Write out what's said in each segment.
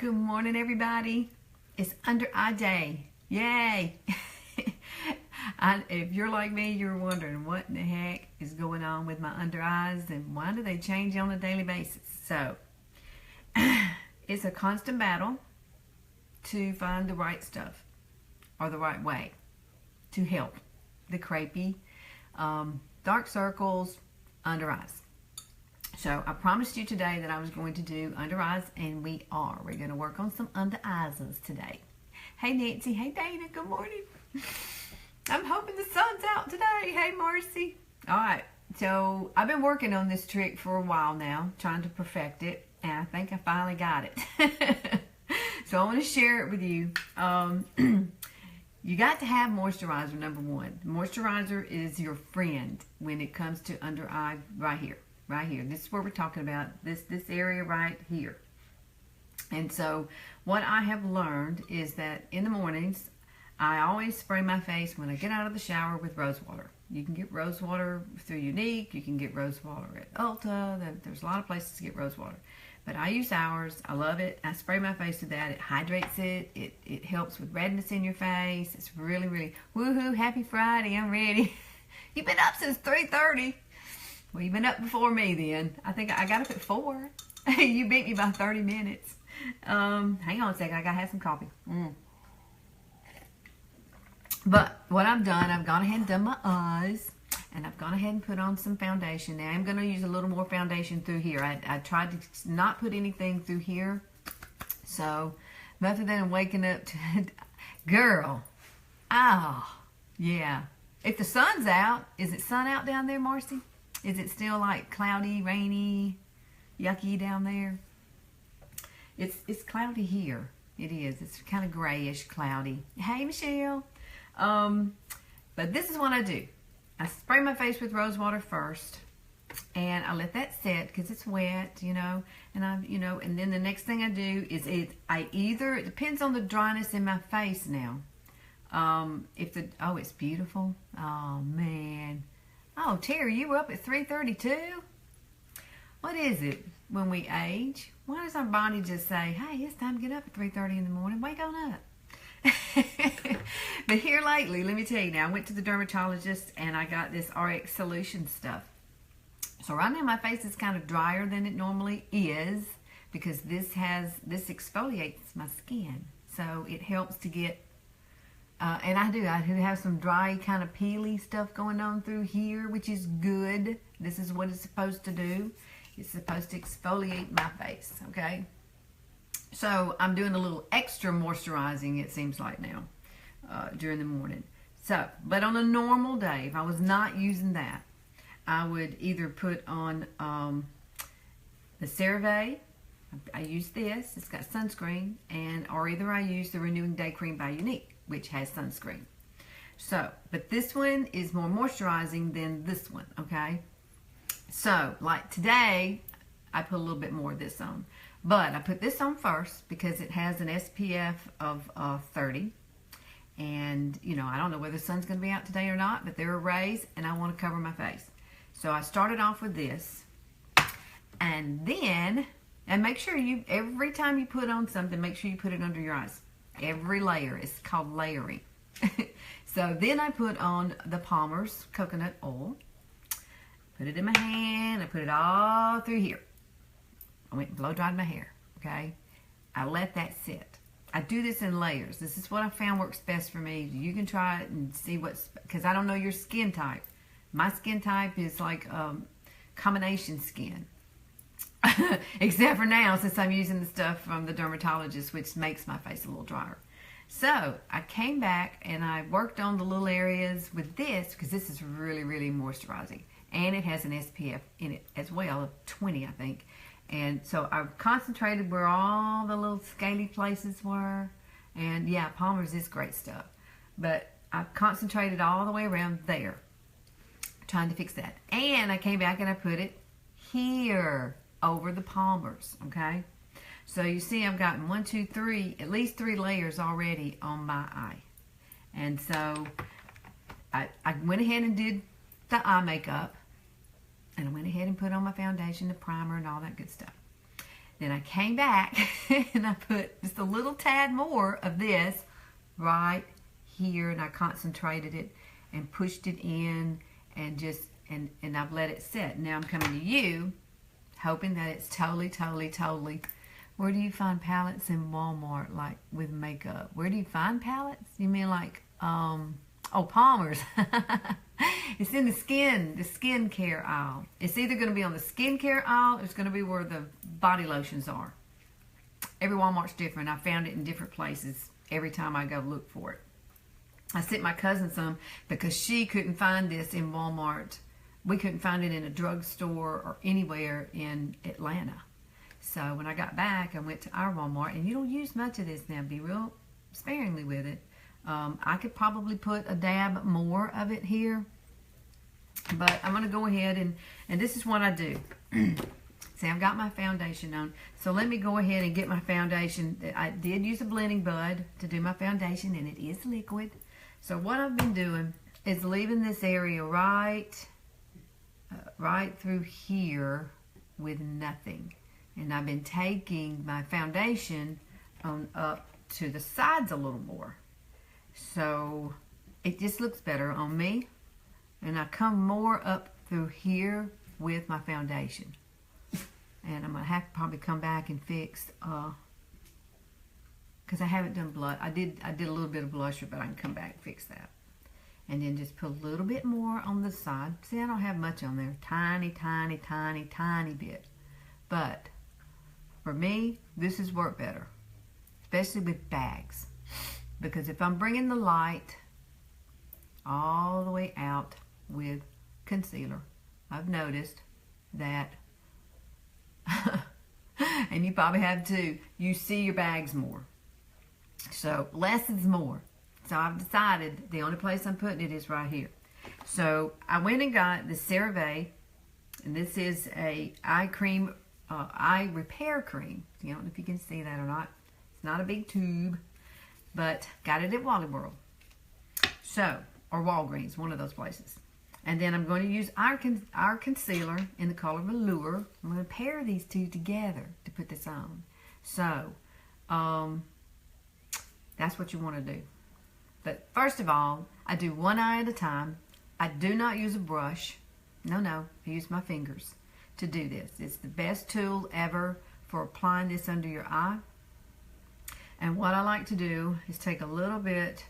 Good morning, everybody. It's under eye day. Yay! If you're like me, you're wondering what in the heck is going on with my under eyes and why do they change on a daily basis. So, it's a constant battle to find the right stuff or the right way to help the crepey, dark circles, under eyes. So I promised you today that I was going to do under eyes, and we are. We're going to work on some under eyes today. Hey Nancy, hey Dana, good morning. I'm hoping the sun's out today. Hey Marcy. All right, so I've been working on this trick for a while now, trying to perfect it, and I think I finally got it. So I want to share it with you. You got to have moisturizer, number one. Moisturizer is your friend when it comes to under eye right here. Right here. This is where we're talking about, this area right here. And so what I have learned is that in the mornings, I always spray my face when I get out of the shower with rose water. You can get rose water through Unique. You can get rose water at Ulta. There's a lot of places to get rose water. But I use ours. I love it. I spray my face with that. It hydrates it. It helps with redness in your face. It's really, really, woohoo, happy Friday. I'm ready. You've been up since 3:30. Well, you've been up before me then. I think I got up at 4. You beat me by 30 minutes. Hang on a second. I got to have some coffee. But what I've done, I've gone ahead and done my eyes. And I've gone ahead and put on some foundation. Now, I'm going to use a little more foundation through here. I tried to not put anything through here. So, rather than waking up to... Girl. Oh, yeah. If the sun's out, is it sun out down there, Marcy? Is it still like cloudy, rainy, yucky down there? It's cloudy here. It is. It's kind of grayish, cloudy. Hey, Michelle. But this is what I do. I spray my face with rose water first, and I let that set because it's wet, and and then the next thing I do is it depends on the dryness in my face now. It's beautiful. Oh man. Oh, Terry, you were up at 3:32? What is it when we age? Why does our body just say, hey, it's time to get up at 3:30 in the morning? Wake on up. But here lately, let me tell you now, I went to the dermatologist and I got this RX solution stuff. So right now my face is kind of drier than it normally is because this exfoliates my skin. So it helps to get... and I do have some dry kind of peely stuff going on through here, which is good. This is what it's supposed to do. It's supposed to exfoliate my face, okay? So I'm doing a little extra moisturizing, it seems like now, during the morning. So, but on a normal day, if I was not using that, I would either put on the CeraVe. I use this. It's got sunscreen, or either I use the Renewing Day Cream by Unique, which has sunscreen. So, but this one is more moisturizing than this one, okay? So, like today, I put a little bit more of this on. But I put this on first because it has an SPF of 30. And, I don't know whether the sun's going to be out today or not, but there are rays, and I want to cover my face. So I started off with this. And then, make sure every time you put on something, make sure you put it under your eyes. Every layer. It's called layering. So then I put on the Palmer's coconut oil. Put it in my hand. I put it all through here. I went and blow dried my hair. Okay. I let that sit. I do this in layers. This is what I found works best for me. You can try it and see because I don't know your skin type. My skin type is like combination skin. Except for now, since I'm using the stuff from the dermatologist, which makes my face a little drier. So I came back and I worked on the little areas with this because this is really, really moisturizing. And it has an SPF in it as well of 20, I think. And so I've concentrated where all the little scaly places were. And yeah, Palmer's is great stuff. But I've concentrated all the way around there, trying to fix that. And I came back and I put it here over the Palmer's, okay? So you see I've gotten 1, 2, 3, at least 3 layers already on my eye. And so I went ahead and did the eye makeup. And I went ahead and put on my foundation, the primer, and all that good stuff. Then I came back and I put just a little tad more of this right here, and I concentrated it and pushed it in and just, and I've let it sit. Now I'm coming to you, hoping that it's totally. Where do you find palettes in Walmart, like with makeup? Where do you find palettes? You mean like, oh, Palmer's. It's in the skincare aisle. It's either going to be on the skincare aisle or it's going to be where the body lotions are. Every Walmart's different. I found it in different places every time I go look for it. I sent my cousin some because she couldn't find this in Walmart. We couldn't find it in a drugstore or anywhere in Atlanta. So when I got back, I went to our Walmart, and you don't use much of this now. Be real sparingly with it. I could probably put a dab more of it here, but I'm going to go ahead and this is what I do. See, I've got my foundation on, so let me go ahead and get my foundation. I did use a blending bud to do my foundation, and it is liquid. So what I've been doing is leaving this area right through here with nothing. And I've been taking my foundation on up to the sides a little more. So it just looks better on me. And I come more up through here with my foundation. And I'm going to have to probably come back and fix, because I haven't done blush. I did a little bit of blusher, but I can come back and fix that. And then just put a little bit more on the side. See, I don't have much on there. Tiny bit. But for me, this has worked better, especially with bags. Because if I'm bringing the light all the way out with concealer, I've noticed that, and you probably have too, you see your bags more. So less is more. So I've decided the only place I'm putting it is right here. So I went and got the CeraVe, and this is a eye cream, eye repair cream. I don't know if you can see that or not. It's not a big tube, but got it at Wally World. So, or Walgreens, one of those places. And then I'm going to use our concealer in the color Velour. I'm going to pair these two together to put this on. So, that's what you want to do. But first of all, I do one eye at a time. I do not use a brush. No, I use my fingers to do this. It's the best tool ever for applying this under your eye. And what I like to do is take a little bit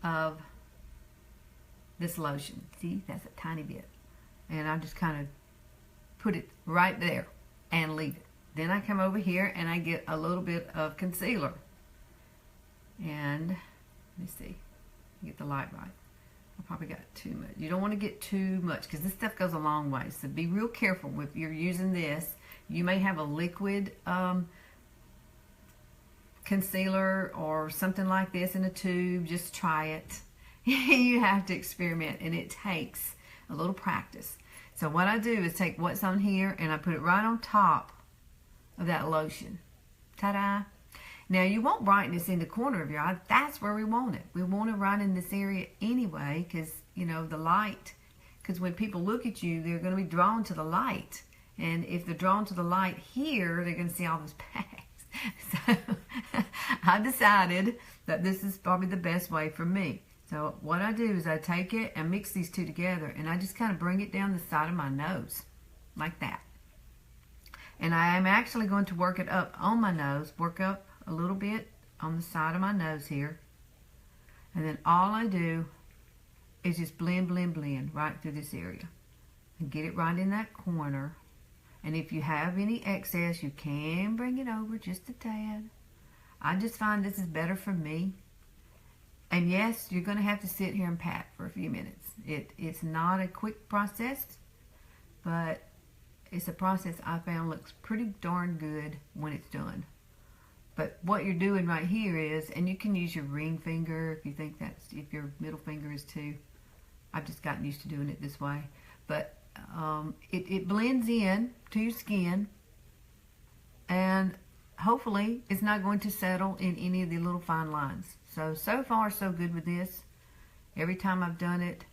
of this lotion. See, that's a tiny bit. And I just kind of put it right there and leave it. Then I come over here and I get a little bit of concealer. And let me see, get the light right. I probably got too much. You don't want to get too much because this stuff goes a long way. So be real careful if you're using this. You may have a liquid concealer or something like this in a tube. Just try it. You have to experiment, and it takes a little practice. So what I do is take what's on here and I put it right on top of that lotion. Ta-da! Now you want brightness in the corner of your eye. That's where we want it. We want it right in this area anyway, because you know the light. Because when people look at you, they're going to be drawn to the light, and if they're drawn to the light here, they're going to see all those bags. So I decided that this is probably the best way for me. So what I do is I take it and mix these two together, and I just kind of bring it down the side of my nose, like that. And I am actually going to work it up on my nose, work up a little bit on the side of my nose here. And then all I do is just blend right through this area. And get it right in that corner. And if you have any excess, you can bring it over just a tad. I just find this is better for me. And yes, you're going to have to sit here and pat for a few minutes. It's not a quick process, but it's a process I found looks pretty darn good when it's done. But what you're doing right here is, and you can use your ring finger if you think that's, if your middle finger is too. I've just gotten used to doing it this way. But it blends in to your skin, and hopefully it's not going to settle in any of the little fine lines. So far so good with this. Every time I've done it,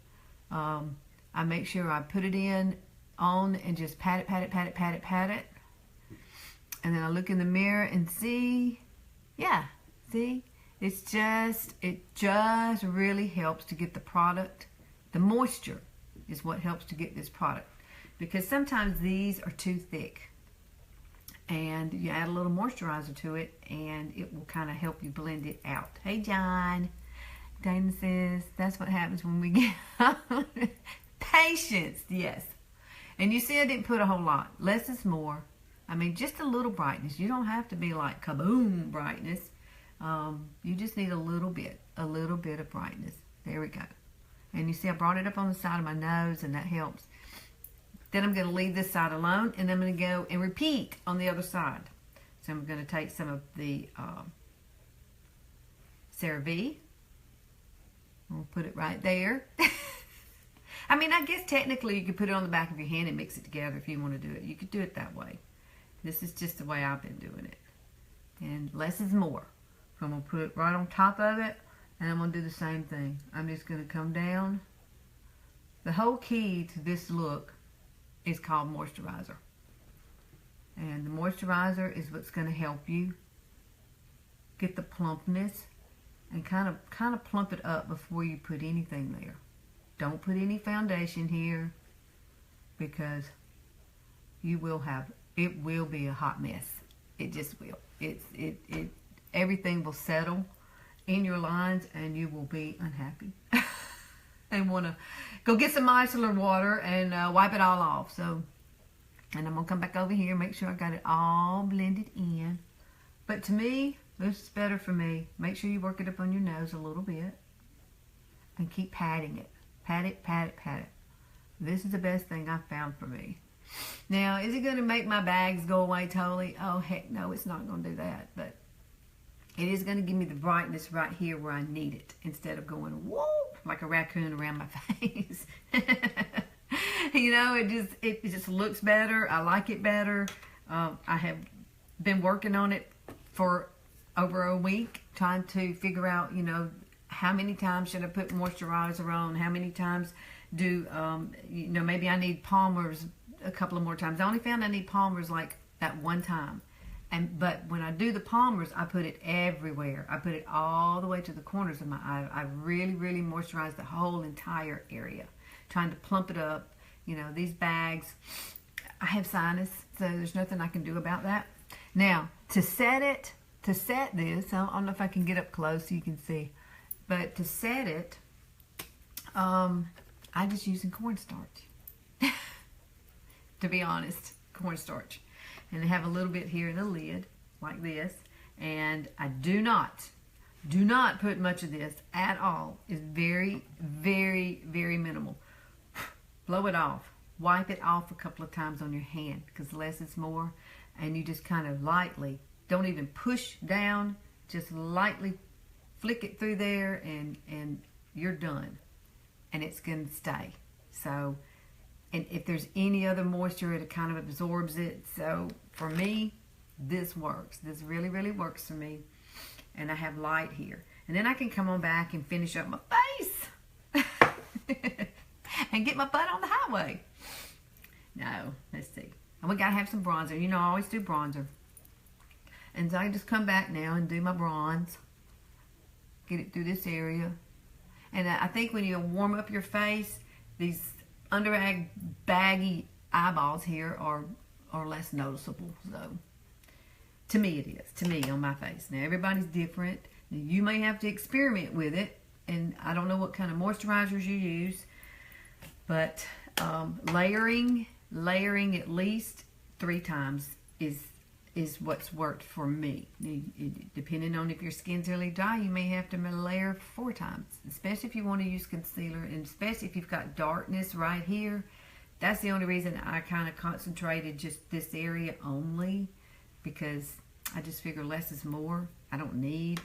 I make sure I put it in on and just pat it. And then I look in the mirror and see, yeah, see, it just really helps to get the product. The moisture is what helps to get this product, because sometimes these are too thick, and you add a little moisturizer to it and it will kind of help you blend it out. Hey John, Dana says that's what happens when we get patience. Yes. And you see I didn't put a whole lot. Less is more. I mean, just a little brightness. You don't have to be like kaboom brightness. You just need a little bit of brightness. There we go. And you see I brought it up on the side of my nose, and that helps. Then I'm going to leave this side alone, and I'm going to go and repeat on the other side. So I'm going to take some of the CeraVe. We'll put it right there. I mean, I guess technically you could put it on the back of your hand and mix it together if you want to do it. You could do it that way. This is just the way I've been doing it. And less is more. So I'm going to put it right on top of it, and I'm going to do the same thing. I'm just going to come down. The whole key to this look is called moisturizer. And the moisturizer is what's going to help you get the plumpness and kind of plump it up before you put anything there. Don't put any foundation here, because it will be a hot mess. It just will. Everything will settle in your lines and you will be unhappy. And want to go get some micellar water and wipe it all off. So, and I'm going to come back over here, make sure I got it all blended in. But to me, this is better for me. Make sure you work it up on your nose a little bit and keep patting it. Pat it, pat it, pat it. This is the best thing I've found for me. Now, is it going to make my bags go away totally? Oh, heck no, it's not going to do that. But it is going to give me the brightness right here where I need it, instead of going whoop like a raccoon around my face. You know, it just looks better. I like it better. I have been working on it for over a week, trying to figure out, you know, how many times should I put moisturizer on? How many times do, you know, maybe I need Palmer's a couple of more times. I only found I need Palmer's like that one time. But when I do the Palmer's, I put it everywhere. I put it all the way to the corners of my eye. I really, really moisturize the whole entire area, trying to plump it up. You know, these bags, I have sinus, so there's nothing I can do about that. Now, to set this, I don't know if I can get up close so you can see, but to set it, I'm just using cornstarch. To be honest, cornstarch. And I have a little bit here in the lid, like this. And I do not put much of this at all. It's very, very, very minimal. Blow it off. Wipe it off a couple of times on your hand, because less is more. And you just kind of lightly, don't even push down, just lightly flick it through there, and you're done. And it's going to stay. So, and if there's any other moisture, it kind of absorbs it. So for me, this works. This really, really works for me. And I have light here. And then I can come on back and finish up my face. And get my butt on the highway. No, let's see. And we got to have some bronzer. You know, I always do bronzer. And so I just come back now and do my bronze. Get it through this area. And I think when you warm up your face, these under eye baggy eyeballs here are less noticeable. So to me it is. To me, on my face. Now everybody's different. Now, you may have to experiment with it. And I don't know what kind of moisturizers you use. But layering at least 3 times is what's worked for me. Depending on if your skin's really dry, you may have to layer 4 times, especially if you want to use concealer, and especially if you've got darkness right here. That's the only reason I kind of concentrated just this area only, because I just figure less is more. I don't need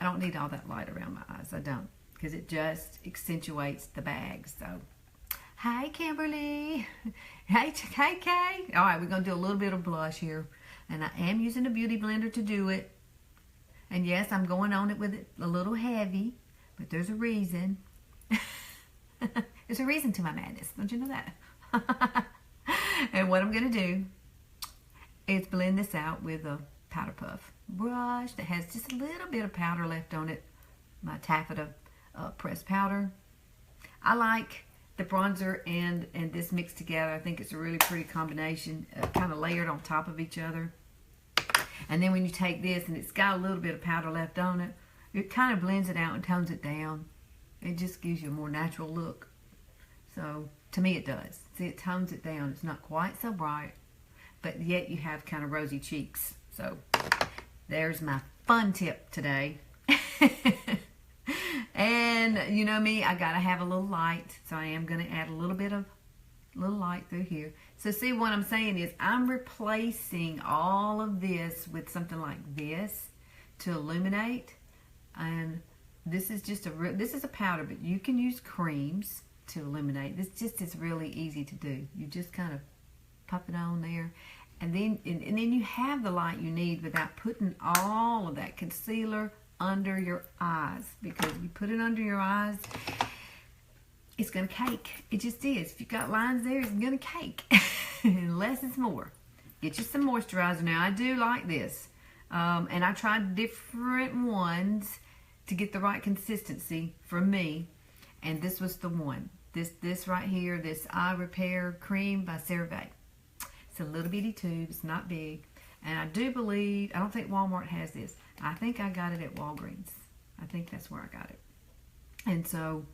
all that light around my eyes. I don't, because it just accentuates the bag. So hi, Kimberly. Hey, Kay. All right, we're going to do a little bit of blush here. And I am using a beauty blender to do it. And yes, I'm going on it with it a little heavy. But there's a reason. There's a reason to my madness. Don't you know that? And what I'm going to do is blend this out with a powder puff brush that has just a little bit of powder left on it. My taffeta pressed powder. I like the bronzer and this mixed together. I think it's a really pretty combination, kind of layered on top of each other. And then when you take this and it's got a little bit of powder left on it, it kind of blends it out and tones it down. It just gives you a more natural look. So to me it does. See, it tones it down. It's not quite so bright, but yet you have kind of rosy cheeks. So there's my fun tip today. And you know me, I gotta have a little light, so I am gonna add a little bit of light through here. So see, what I'm saying is I'm replacing all of this with something like this to illuminate. And this is just this is a powder, but you can use creams to illuminate. This just is really easy to do. You just kind of pop it on there, and then you have the light you need without putting all of that concealer under your eyes, because if you put it under your eyes, it's gonna cake. It just is. If you've got lines there, it's gonna cake. And less is more. Get you some moisturizer. Now I do like this, and I tried different ones to get the right consistency for me, and this was the one. This right here, this Eye Repair Cream by CeraVe. It's a little bitty tube. It's not big. And I do believe, I don't think Walmart has this. I think I got it at Walgreens. I think that's where I got it. And so,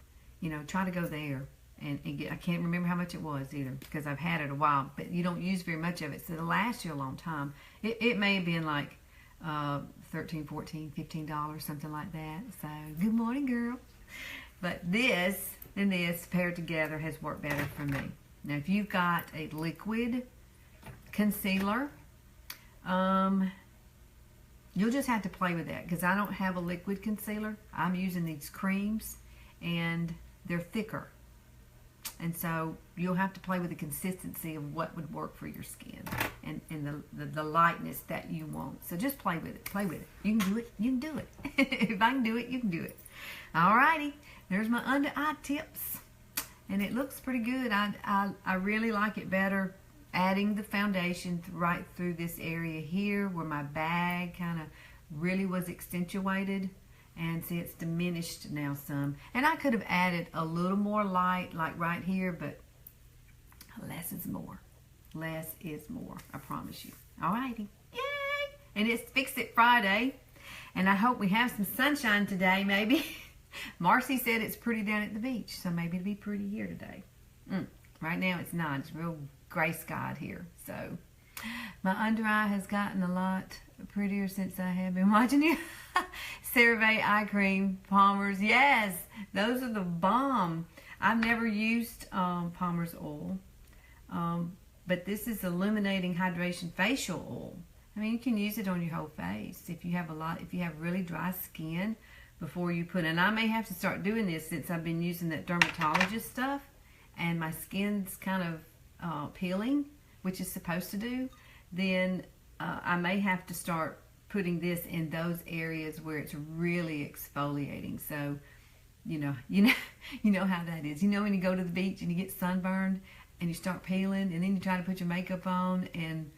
you know, try to go there and get, I can't remember how much it was either, because I've had it a while, but you don't use very much of it, so it'll last you a long time. It may have been like $13, $14, $15, something like that. So, good morning, girl. But this and this paired together has worked better for me. Now, if you've got a liquid concealer, you'll just have to play with that, because I don't have a liquid concealer. I'm using these creams, and they're thicker. And so you'll have to play with the consistency of what would work for your skin and the lightness that you want. So just play with it. Play with it. You can do it. You can do it. If I can do it, you can do it. Alrighty. There's my under eye tips. And it looks pretty good. I really like it better adding the foundation right through this area here where my bag kind of really was accentuated. And see, it's diminished now some. And I could have added a little more light, like right here, but less is more. Less is more, I promise you. Alrighty. Yay! And it's Fix It Friday. And I hope we have some sunshine today, maybe. Marcy said it's pretty down at the beach, so maybe it'll be pretty here today. Right now it's not. It's real gray skied here. So my under eye has gotten a lot prettier since I have been watching you. CeraVe eye cream, Palmer's. Yes, those are the bomb. I've never used Palmer's oil, but this is illuminating hydration facial oil. I mean, you can use it on your whole face if you have really dry skin before you put it. And I may have to start doing this since I've been using that dermatologist stuff, and my skin's kind of peeling, which is supposed to do. Then I may have to start putting this in those areas where it's really exfoliating. So, you know how that is. You know when you go to the beach and you get sunburned and you start peeling, and then you try to put your makeup on, and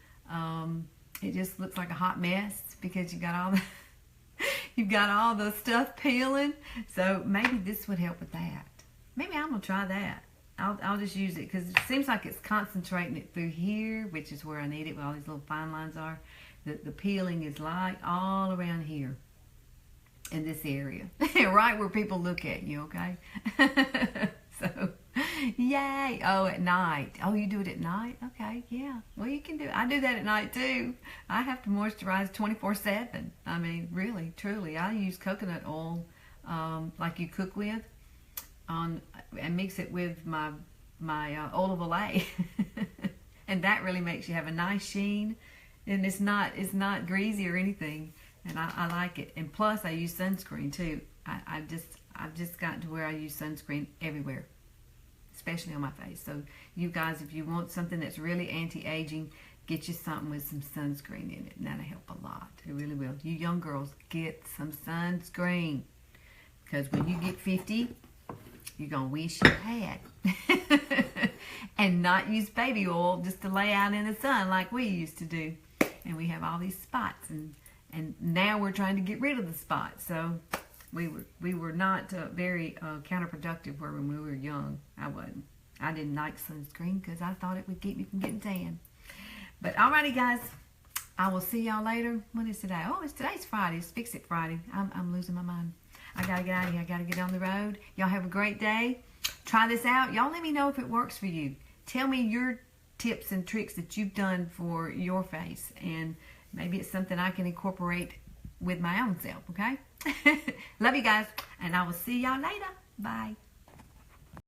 it just looks like a hot mess because you got all the you've got all the stuff peeling. So maybe this would help with that. Maybe I'm gonna try that. I'll just use it because it seems like it's concentrating it through here, which is where I need it, where all these little fine lines are. The peeling is light all around here in this area, right where people look at you, okay? So, yay. Oh, at night. Oh, you do it at night? Okay, yeah. Well, you can do it. I do that at night, too. I have to moisturize 24/7. I mean, really, truly. I use coconut oil like you cook with, and mix it with my olive oil. And that really makes you have a nice sheen. And it's not greasy or anything, and I like it. And plus, I use sunscreen too. I've just gotten to where I use sunscreen everywhere, especially on my face. So you guys, if you want something that's really anti-aging, get you something with some sunscreen in it, and that'll help a lot. It really will. You young girls, get some sunscreen, because when you get 50, you're gonna wish you had. And not use baby oil just to lay out in the sun like we used to do. and we have all these spots, and now we're trying to get rid of the spots. So we were not very counterproductive when we were young. I wasn't. I didn't like sunscreen because I thought it would keep me from getting tan. But alrighty, guys, I will see y'all later. What is today? Oh, today's Friday. It's Fix It Friday. I'm losing my mind. I gotta get out of here. I gotta get on the road. Y'all have a great day. Try this out. Y'all let me know if it works for you. Tell me your tips and tricks that you've done for your face, and maybe it's something I can incorporate with my own self, okay? Love you guys, and I will see y'all later. Bye.